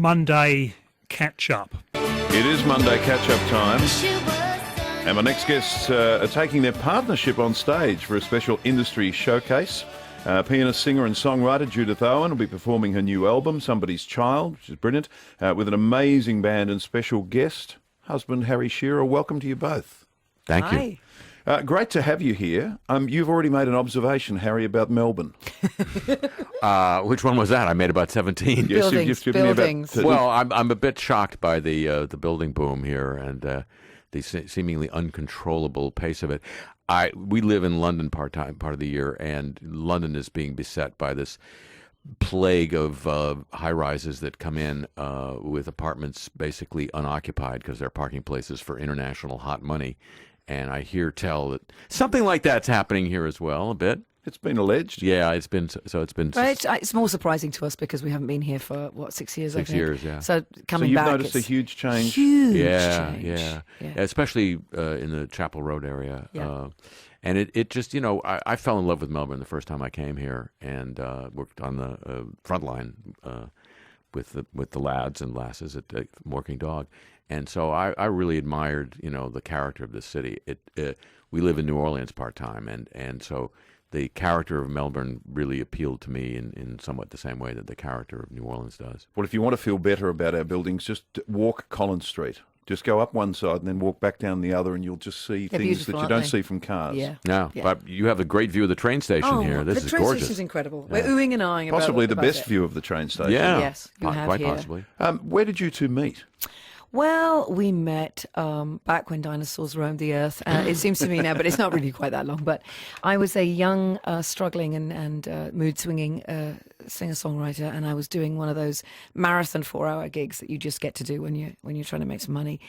Monday catch-up. It is Monday catch-up time. And my next guests are taking their partnership on stage for a special industry showcase. Pianist, singer and songwriter Judith Owen will be performing her new album, Somebody's Child, which is brilliant, with an amazing band and special guest, husband Harry Shearer. Welcome to you both. Thank you. Great to have you here. You've already made an observation, Harry, about Melbourne. Which one was that? I made about 17. Yes, Buildings, you've given me buildings. about... Well, I'm a bit shocked by the building boom here and the seemingly uncontrollable pace of it. We live in London part of the year, and London is being beset by this plague of high-rises that come in with apartments basically unoccupied because they're parking places for international hot money. And I tell that something like that's happening here as well, a bit. It's been alleged. Yeah, it's been. But it's more surprising to us because we haven't been here for, 6 years, I think? 6 years, yeah. So coming you've back, noticed a huge change? Huge Yeah, change. yeah. Especially in the Chapel Road area. Yeah. And it just, I fell in love with Melbourne the first time I came here and worked on the front line with the lads and lasses at Working Dog. And so I really admired, the character of this city. We live in New Orleans part-time, and so the character of Melbourne really appealed to me in somewhat the same way that the character of New Orleans does. Well, if you want to feel better about our buildings, just walk Collins Street. Just go up one side and then walk back down the other, and you'll just see things that you don't see from cars. Yeah. No, but you have a great view of the train station here. This is the train gorgeous. station is incredible. We're oohing and ahhing about Possibly the about best it. view of the train station. Yeah, Yes, you have quite here. possibly. Where did you two meet? Well, we met back when dinosaurs roamed the earth. It seems to me now, but it's not really quite that long. But I was a young, struggling and mood-swinging singer-songwriter, and I was doing one of those marathon 4-hour gigs that you just get to do when you're trying to make some money.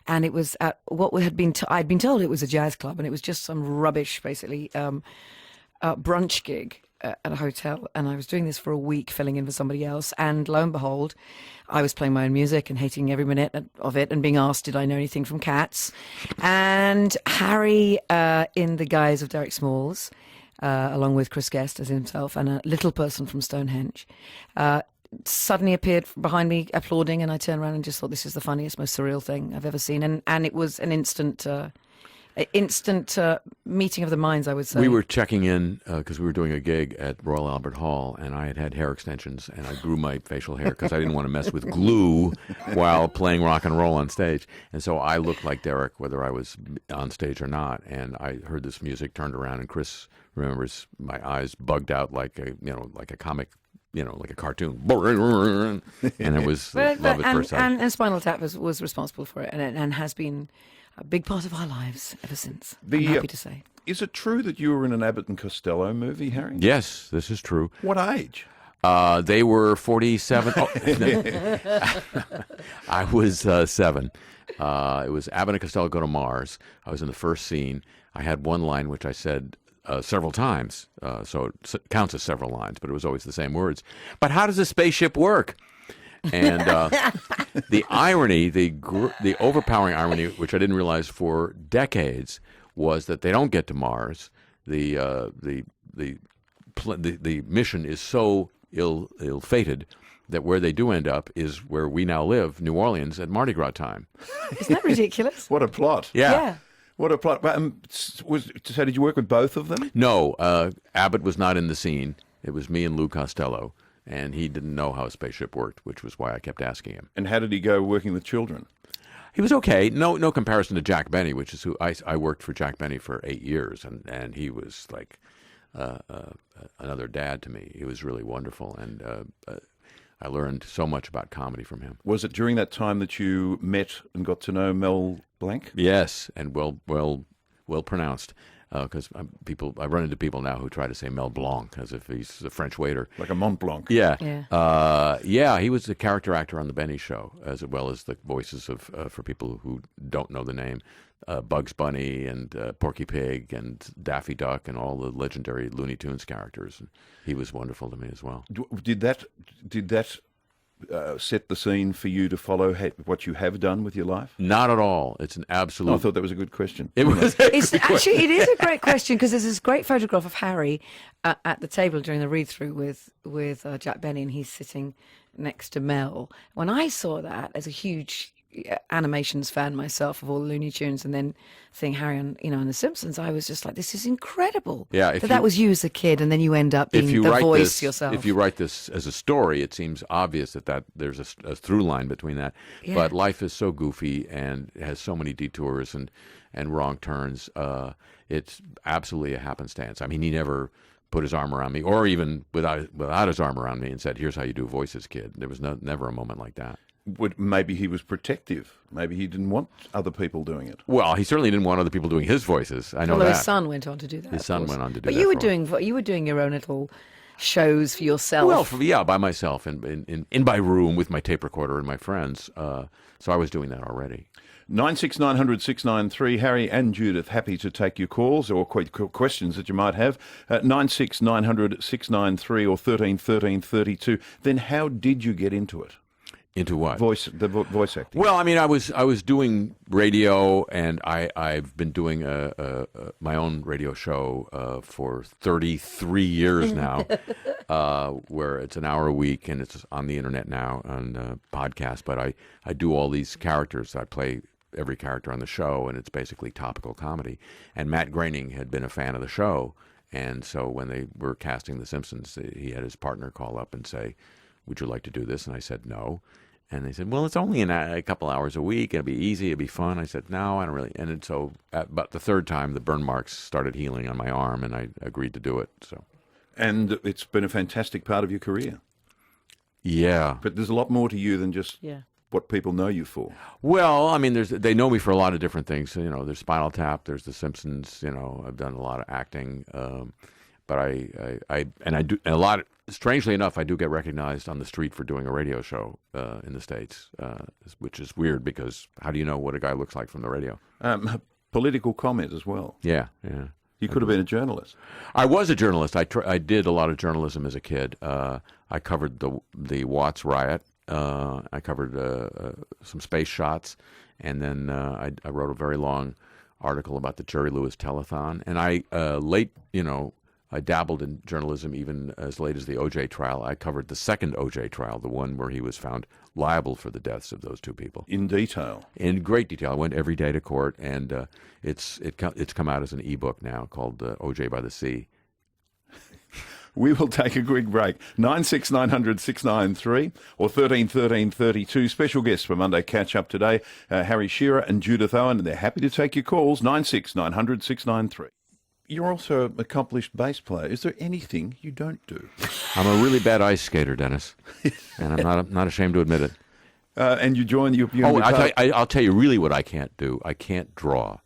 And it was at what had been I'd been told it was a jazz club, and it was just some rubbish, basically, brunch gig at a hotel. And I was doing this for a week, filling in for somebody else. And lo and behold, I was playing my own music and hating every minute of it and being asked, did I know anything from Cats? And Harry, in the guise of Derek Smalls, along with Chris Guest as himself and a little person from Stonehenge, suddenly appeared behind me applauding, and I turned around and just thought, this is the funniest, most surreal thing I've ever seen. And it was an instant meeting of the minds, I would say. We were checking in because we were doing a gig at Royal Albert Hall, and I had hair extensions, and I grew my facial hair because I didn't want to mess with glue while playing rock and roll on stage. And so I looked like Derek, whether I was on stage or not. And I heard this music, turned around, and Chris remembers my eyes bugged out like a comic. Like a cartoon. And it was love at first sight. And Spinal Tap was responsible for it and has been a big part of our lives ever since. I'm happy to say. Is it true that you were in an Abbott and Costello movie, Harry? Yes, this is true. What age? They were 47. I was 7. It was Abbott and Costello Go to Mars. I was in the first scene. I had one line which I said several times, so it counts as several lines, but it was always the same words. But how does a spaceship work? And the irony, the overpowering irony, which I didn't realize for decades, was that they don't get to Mars. The mission is so ill-fated that where they do end up is where we now live, New Orleans, at Mardi Gras time. Isn't that ridiculous? What a plot. Yeah. What a plot. So did you work with both of them? No, Abbott was not in the scene. It was me and Lou Costello. And he didn't know how a spaceship worked, which was why I kept asking him. And how did he go working with children? He was okay. No comparison to Jack Benny, which is who I worked for Jack Benny for 8 years, and he was like another dad to me. He was really wonderful, and I learned so much about comedy from him. Was it during that time that you met and got to know Mel Blanc? Yes, and well pronounced. Because I run into people now who try to say Mel Blanc as if he's a French waiter. Like a Mont Blanc. Yeah. He was a character actor on The Benny Show, as well as the voices of, for people who don't know the name, Bugs Bunny and Porky Pig and Daffy Duck and all the legendary Looney Tunes characters. And he was wonderful to me as well. Did that set the scene for you to follow what you have done with your life? Not at all. It's an absolute. I thought that was a good question. It was. It is a great question because there's this great photograph of Harry at the table during the read-through with Jack Benny, and he's sitting next to Mel. When I saw that, as a huge animations fan myself of all the Looney Tunes, and then seeing Harry on The Simpsons, I was just like, this is incredible. Yeah, that was you as a kid, and then you end up being the voice yourself. If you write this as a story, it seems obvious that there's a through line between that. Yeah. But life is so goofy and has so many detours and wrong turns. It's absolutely a happenstance. I mean, he never put his arm around me, or even without his arm around me, and said, "Here's how you do voices, kid." There was never a moment like that. Maybe he was protective. Maybe he didn't want other people doing it. Well, he certainly didn't want other people doing his voices. I know Although that. his son went on to do that. His son went on to do but that. But you were doing your own little shows for yourself. Well, by myself in my room with my tape recorder and my friends. So I was doing that already. 96900 693. Harry and Judith happy to take your calls or questions that you might have. 96900 693 or 131332. Then how did you get into it? Into what? Voice acting. Well, I mean, I was doing radio, and I've been doing my own radio show for 33 years now, where it's an hour a week, and it's on the internet now on podcast. But I do all these characters. I play every character on the show, and it's basically topical comedy. And Matt Groening had been a fan of the show, and so when they were casting The Simpsons, he had his partner call up and say, "Would you like to do this?" And I said, "No." And they said, "Well, it's only a couple hours a week. It'll be easy. It'll be fun." I said, "No, I don't really." And so about the third time, the burn marks started healing on my arm, and I agreed to do it. So, and it's been a fantastic part of your career. Yeah. But there's a lot more to you than just what people know you for. Well, I mean, they know me for a lot of different things. You know, there's Spinal Tap, there's The Simpsons. You know, I've done a lot of acting, but I do a lot. Strangely enough, I do get recognized on the street for doing a radio show in the States, which is weird because how do you know what a guy looks like from the radio? Political comment as well. Yeah. You could have been a journalist. I was a journalist. I did a lot of journalism as a kid. I covered the Watts riot. I covered some space shots, and then I wrote a very long article about the Jerry Lewis telethon. And I dabbled in journalism even as late as the O.J. trial. I covered the second O.J. trial, the one where he was found liable for the deaths of those two people. In detail? In great detail. I went every day to court, and it's come out as an ebook now called O.J. by the Sea. We will take a quick break. 96900 693 or 131332. Special guests for Monday Catch Up today, Harry Shearer and Judith Owen, and they're happy to take your calls, 96900 693. You're also an accomplished bass player. Is there anything you don't do? I'm a really bad ice skater, Dennis, and I'm not ashamed to admit it. And you join your... I'll tell you really what I can't do. I can't draw.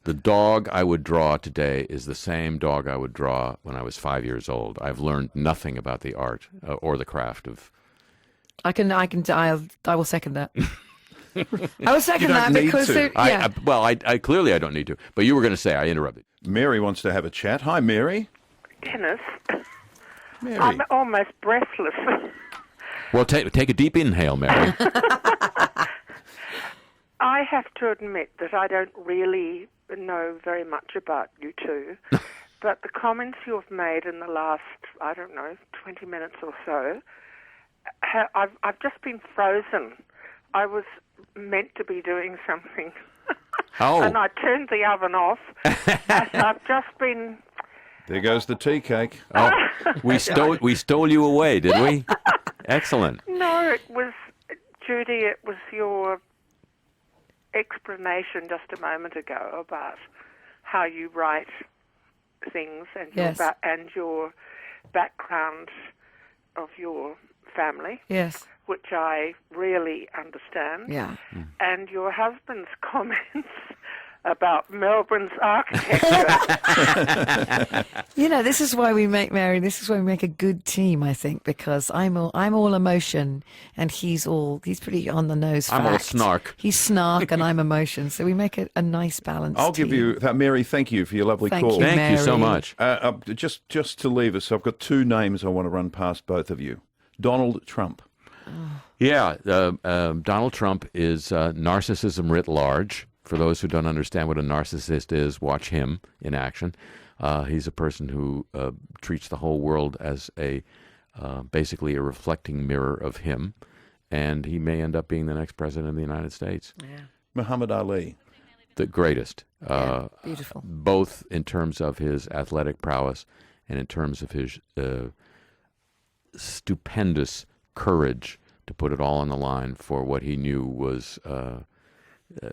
The dog I would draw today is the same dog I would draw when I was 5 years old. I've learned nothing about the art or the craft of... I will second that. I will second that because... I clearly I don't need to. But you were going to say, I interrupted. Mary wants to have a chat. Hi, Mary. Dennis, Mary. I'm almost breathless. Well, take a deep inhale, Mary. I have to admit that I don't really know very much about you two, but the comments you've made in the last, 20 minutes or so, I've just been frozen. I was meant to be doing something. Oh. And I turned the oven off. And I've just been... There goes the tea cake. Oh, we stole you away, did we? Excellent. No, it was, Judy, it was your explanation just a moment ago about how you write things and your background of your family. Yes. Which I really understand. Yeah. And your husband's comments about Melbourne's architecture. This is why we make a good team, I think, because I'm all emotion and he's pretty on the nose. I'm all snark. He's snark and I'm emotion, so we make a nice balance. I'll give you that, Mary. Thank you for your lovely call. Thank you so much. Just to leave us, I've got two names I want to run past both of you. Donald Trump. Yeah, Donald Trump is narcissism writ large. For those who don't understand what a narcissist is, watch him in action. He's a person who treats the whole world as basically a reflecting mirror of him, and he may end up being the next president of the United States. Yeah. Muhammad Ali. The greatest. Beautiful. Both in terms of his athletic prowess and in terms of his stupendous courage to put it all on the line for what he knew was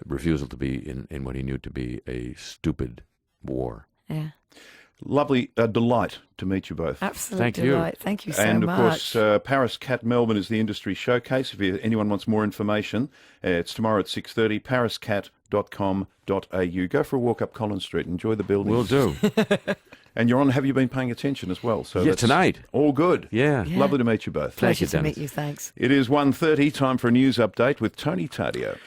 refusal to be in what he knew to be a stupid war. Yeah. Lovely, delight to meet you both. Absolute Thank you. delight. Thank you so And of much. course, Paris Cat Melbourne is the industry showcase. If anyone wants more information, it's tomorrow at 6:30. pariscat.com.au. Go for a walk up Collins Street. Enjoy the building. Will do. And you're on. Have you been paying attention as well? So Yeah, that's tonight. all good. Yeah. Lovely to meet you both. Pleasure you, to Denis. meet you. Thanks. It is 1:30. Time for a news update with Tony Taddeo.